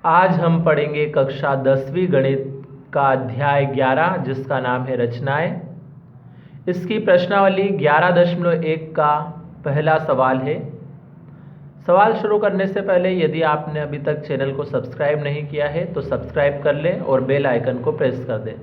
आज हम पढ़ेंगे कक्षा 10वीं गणित का अध्याय 11 जिसका नाम है रचनाएं। इसकी प्रश्नावली 11.1 का पहला सवाल है। सवाल शुरू करने से पहले यदि आपने अभी तक चैनल को सब्सक्राइब नहीं किया है तो सब्सक्राइब कर लें और बेल आइकन को प्रेस कर दें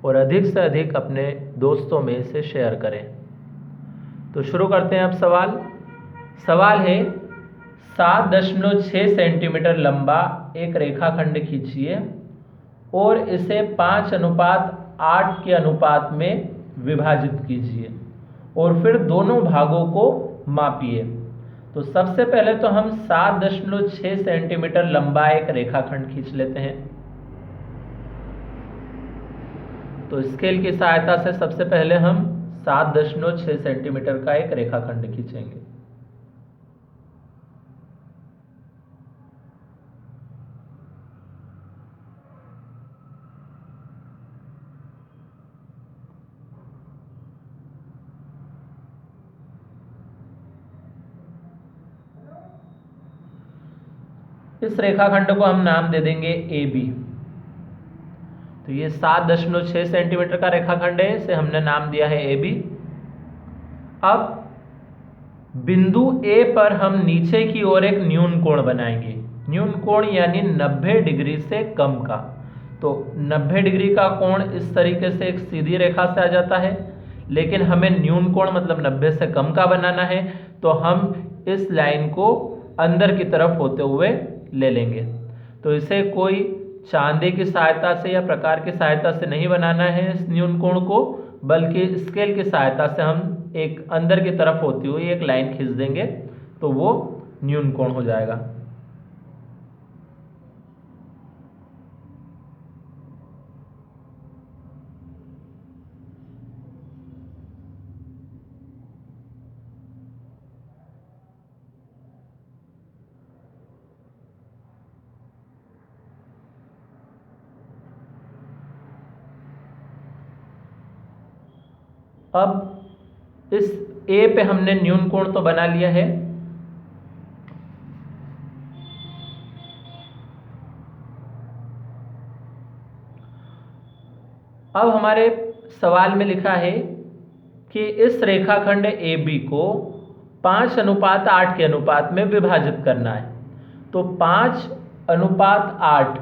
और अधिक से अधिक अपने दोस्तों में इसे शेयर करें। तो शुरू करते हैं अब सवाल है 7.6 सेंटीमीटर लंबा एक रेखाखंड खींचिए और इसे 5:8 के अनुपात में विभाजित कीजिए और फिर दोनों भागों को मापिए। तो सबसे पहले तो हम 7.6 सेंटीमीटर लंबा एक रेखाखंड खींच लेते हैं। तो स्केल की सहायता से सबसे पहले हम 7.6 सेंटीमीटर का एक रेखाखंड खींचेंगे। इस रेखाखंड को हम नाम दे देंगे ए बी। तो ये 7.6 सेंटीमीटर का रेखाखंड है, इसे हमने नाम दिया है ए बी। अब बिंदु ए पर हम नीचे की ओर एक न्यून कोण बनाएंगे। न्यून कोण यानी 90 डिग्री से कम का। तो 90 डिग्री का कोण इस तरीके से एक सीधी रेखा से आ जाता है, लेकिन हमें न्यून कोण मतलब 90 से कम का बनाना है, तो हम इस लाइन को अंदर की तरफ होते हुए ले लेंगे। तो इसे कोई चांदी की सहायता से या प्रकार की सहायता से नहीं बनाना है इस न्यून कोण को, बल्कि स्केल की सहायता से हम एक अंदर की तरफ होती हुई एक लाइन खींच देंगे तो वो न्यून कोण हो जाएगा। अब इस ए पे हमने न्यून कोण तो बना लिया है। अब हमारे सवाल में लिखा है कि इस रेखाखंड ए बी को 5:8 के अनुपात में विभाजित करना है। तो 5:8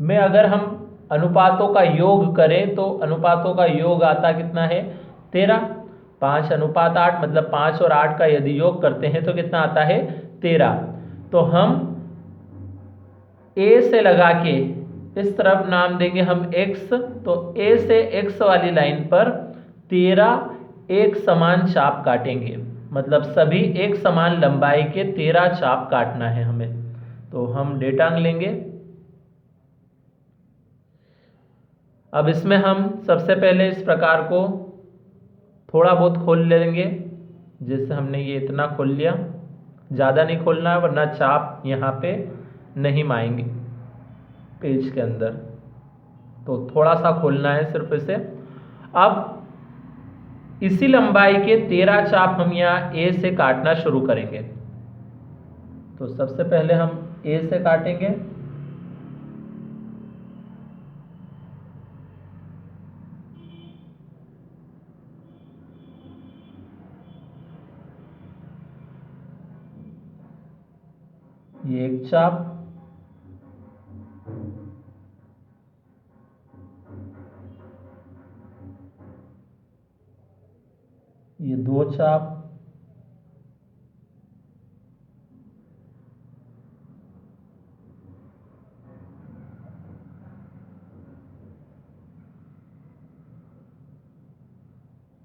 में अगर हम अनुपातों का योग करें तो अनुपातों का योग आता कितना है 13। 5:8 मतलब 5 और 8 का यदि योग करते हैं तो कितना आता है 13। तो हम ए से लगा के इस तरफ नाम देंगे हम x। तो ए से x वाली लाइन पर 13 एक समान चाप काटेंगे, मतलब सभी एक समान लंबाई के 13 चाप काटना है हमें। तो हम डेटांग लेंगे। अब इसमें हम सबसे पहले इस प्रकार को थोड़ा बहुत खोल लेंगे, जिससे हमने ये इतना खोल लिया। ज़्यादा नहीं खोलना है वरना चाप यहाँ पे नहीं माएंगे पेज के अंदर, तो थोड़ा सा खोलना है सिर्फ इसे। अब इसी लंबाई के 13 चाप हम यहाँ ए से काटना शुरू करेंगे। तो सबसे पहले हम ए से काटेंगे। ये एक चाप, ये 2 चाप,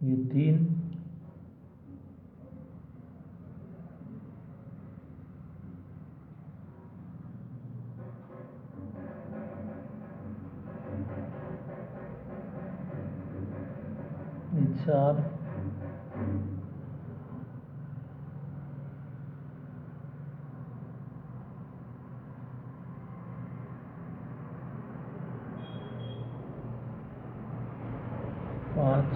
ये 3, ये 4, पाँच,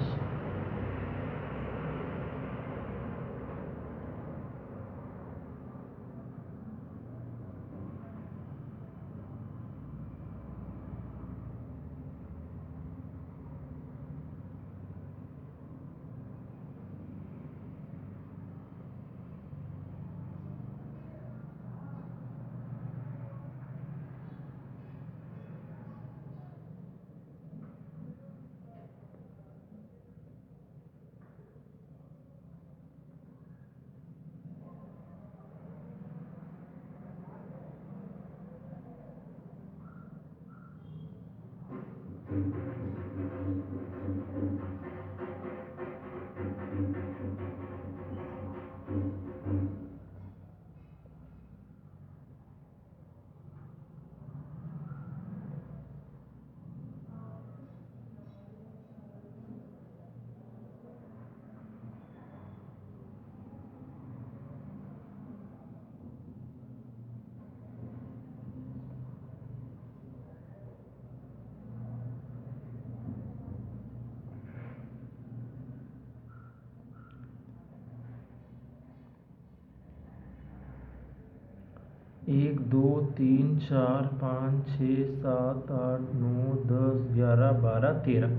एक, दो, तीन, चार, 5, 6, 7, 8, 9, 10, 11, 12, 13,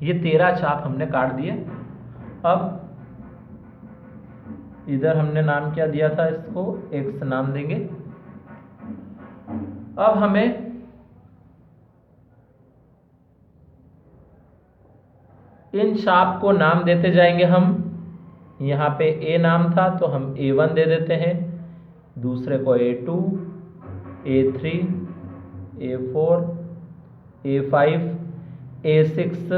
ये 13 चाप हमने काट दिए। अब इधर हमने नाम क्या दिया था, इसको x नाम देंगे। अब हमें इन चाप को नाम देते जाएंगे हम। यहाँ पे a नाम था तो हम a1 दे देते हैं, दूसरे को a2, a3, a4, a5, a6,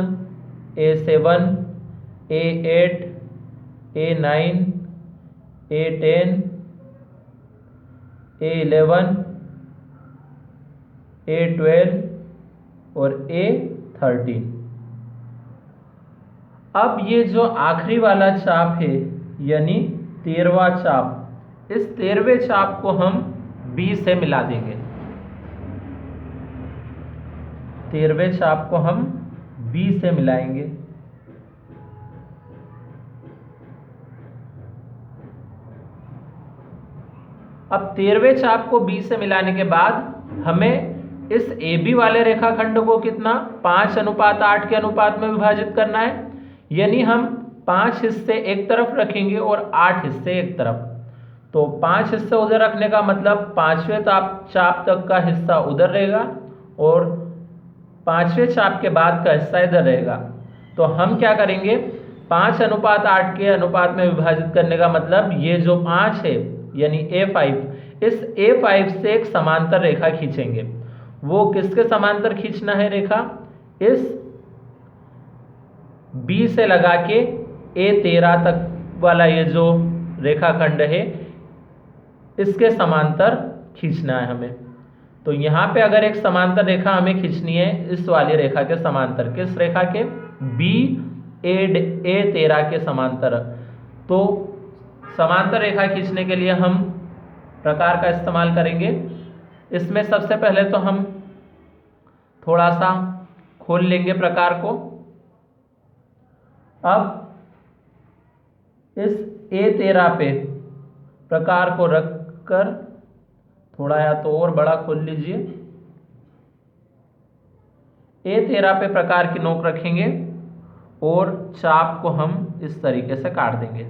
a7, a8, a9, a10, a11, a12 और a13। अब ये जो आखिरी वाला चाप है यानी 13वां चाप, इस 13वें चाप को हम B से मिला देंगे। 13वें चाप को हम B से मिलाएंगे। अब 13वें चाप को B से मिलाने के बाद हमें इस AB वाले रेखाखंड को कितना 5:8 के अनुपात में विभाजित करना है, यानी हम 5 हिस्से एक तरफ रखेंगे और 8 हिस्से एक तरफ। तो 5 हिस्से उधर रखने का मतलब 5वें चाप तक का हिस्सा उधर रहेगा और 5वें चाप के बाद का हिस्सा इधर रहेगा। तो हम क्या करेंगे, 5:8 के अनुपात में विभाजित करने का मतलब ये जो 5 है यानी A5, इस A5 से एक समांतर रेखा खींचेंगे। वो किसके समांतर खींचना है रेखा, इस B से लगा के A13 तक वाला ये जो रेखाखंड है इसके समांतर खींचना है हमें। तो यहाँ पे अगर एक समांतर रेखा हमें खींचनी है इस वाली रेखा के समांतर, किस रेखा के, A13 के समांतर, तो समांतर रेखा खींचने के लिए हम प्रकार का इस्तेमाल करेंगे। इसमें सबसे पहले तो हम थोड़ा सा खोल लेंगे प्रकार को। अब इस A13 पे प्रकार को रखकर थोड़ा या तो और बड़ा खोल लीजिए। A13 पे प्रकार की नोक रखेंगे और चाप को हम इस तरीके से काट देंगे।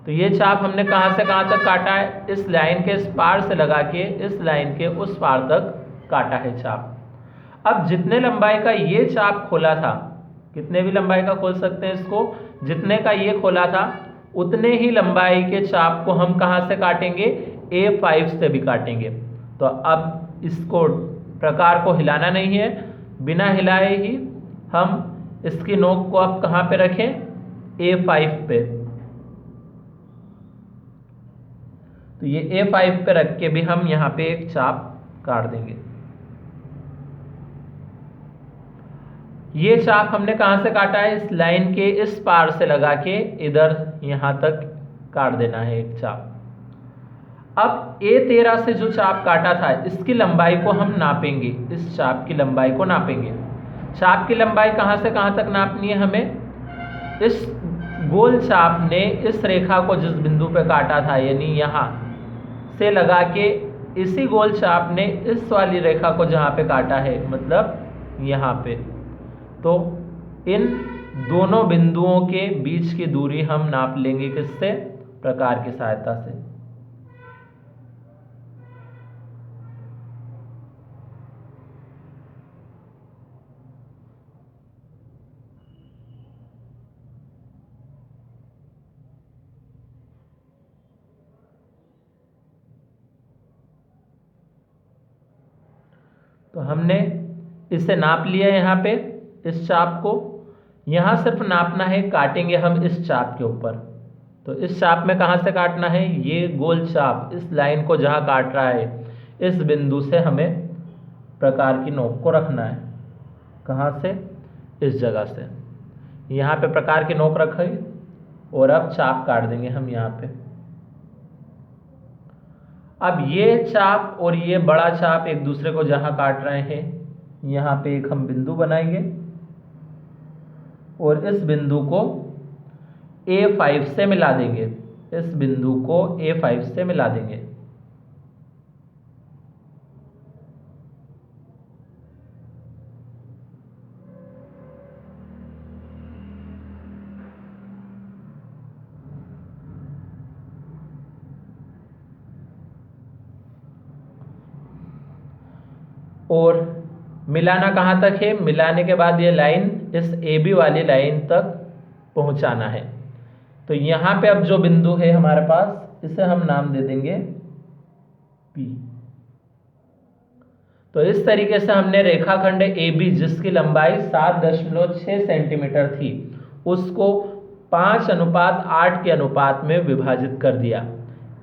तो ये चाप हमने कहाँ से कहाँ तक काटा है, इस लाइन के इस पार से लगा के इस लाइन के उस पार तक काटा है चाप। अब जितने लंबाई का ये चाप खोला था, कितने भी लंबाई का खोल सकते हैं इसको, जितने का ये खोला था उतने ही लंबाई के चाप को हम कहाँ से काटेंगे, A5 से भी काटेंगे। तो अब इसको प्रकार को हिलाना नहीं है, बिना हिलाए ही हम इसकी नोक को अब कहाँ पे रखें, A5 पे। तो ये A5 पे रख के भी हम यहाँ पे एक चाप काट देंगे। ये चाप हमने कहाँ से काटा है, इस लाइन के इस पार से लगा के इधर यहाँ तक काट देना है एक चाप। अब A13 से जो चाप काटा था इसकी लंबाई को हम नापेंगे, इस चाप की लंबाई को नापेंगे। चाप की लंबाई कहाँ से कहाँ तक नापनी है हमें, इस गोल चाप ने इस रेखा को जिस बिंदु पे काटा था यानी यहाँ से लगा के इसी गोल चाप ने इस वाली रेखा को जहाँ पे काटा है मतलब यहाँ पे, तो इन दोनों बिंदुओं के बीच की दूरी हम नाप लेंगे किससे, प्रकार की सहायता से। तो हमने इसे नाप लिया यहाँ पे इस चाप को, यहाँ सिर्फ नापना है, काटेंगे हम इस चाप के ऊपर। तो इस चाप में कहाँ से काटना है, ये गोल चाप इस लाइन को जहाँ काट रहा है इस बिंदु से हमें प्रकार की नोक को रखना है। कहाँ से, इस जगह से। यहाँ पे प्रकार की नोक रखी और अब चाप काट देंगे हम यहाँ पे। अब ये चाप और ये बड़ा चाप एक दूसरे को जहाँ काट रहे हैं, यहाँ पे एक हम बिंदु बनाएंगे और इस बिंदु को A5 से मिला देंगे। इस बिंदु को A5 से मिला देंगे। और मिलाना कहाँ तक है, मिलाने के बाद ये लाइन इस AB वाली लाइन तक पहुंचाना है। तो यहाँ पे अब जो बिंदु है हमारे पास, इसे हम नाम दे देंगे P। तो इस तरीके से हमने रेखाखंड AB जिसकी लंबाई 7.6 सेंटीमीटर थी उसको 5:8 के अनुपात में विभाजित कर दिया।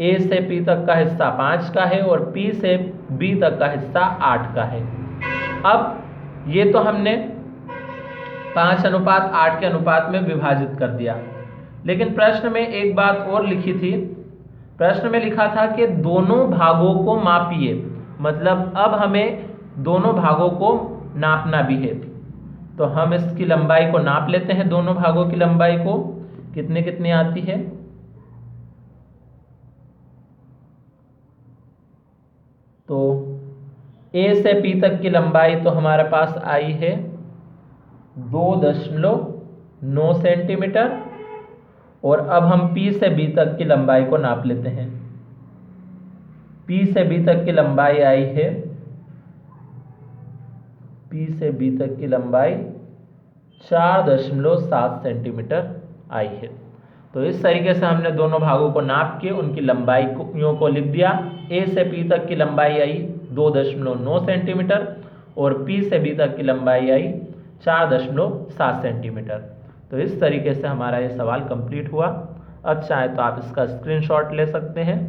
A से P तक का हिस्सा 5 का है और P से B तक का हिस्सा 8 का है। अब ये तो हमने 5:8 के अनुपात में विभाजित कर दिया, लेकिन प्रश्न में एक बात और लिखी थी। प्रश्न में लिखा था कि दोनों भागों को मापिए, मतलब अब हमें दोनों भागों को नापना भी है। तो हम इसकी लंबाई को नाप लेते हैं, दोनों भागों की लंबाई को कितनी कितनी आती है। तो A से P तक की लंबाई तो हमारे पास आई है 2.9 सेंटीमीटर और अब हम P से B तक की लंबाई को नाप लेते हैं। P से B तक की लंबाई आई है, P से B तक की लंबाई 4.7 सेंटीमीटर आई है। तो इस तरीके से हमने दोनों भागों को नाप के उनकी लंबाइयों को लिख दिया। A से P तक की लंबाई आई 2.9 सेंटीमीटर और P से B तक की लंबाई आई 4.7 सेंटीमीटर। तो इस तरीके से हमारा ये सवाल कंप्लीट हुआ। अब चाहे तो आप इसका स्क्रीनशॉट ले सकते हैं।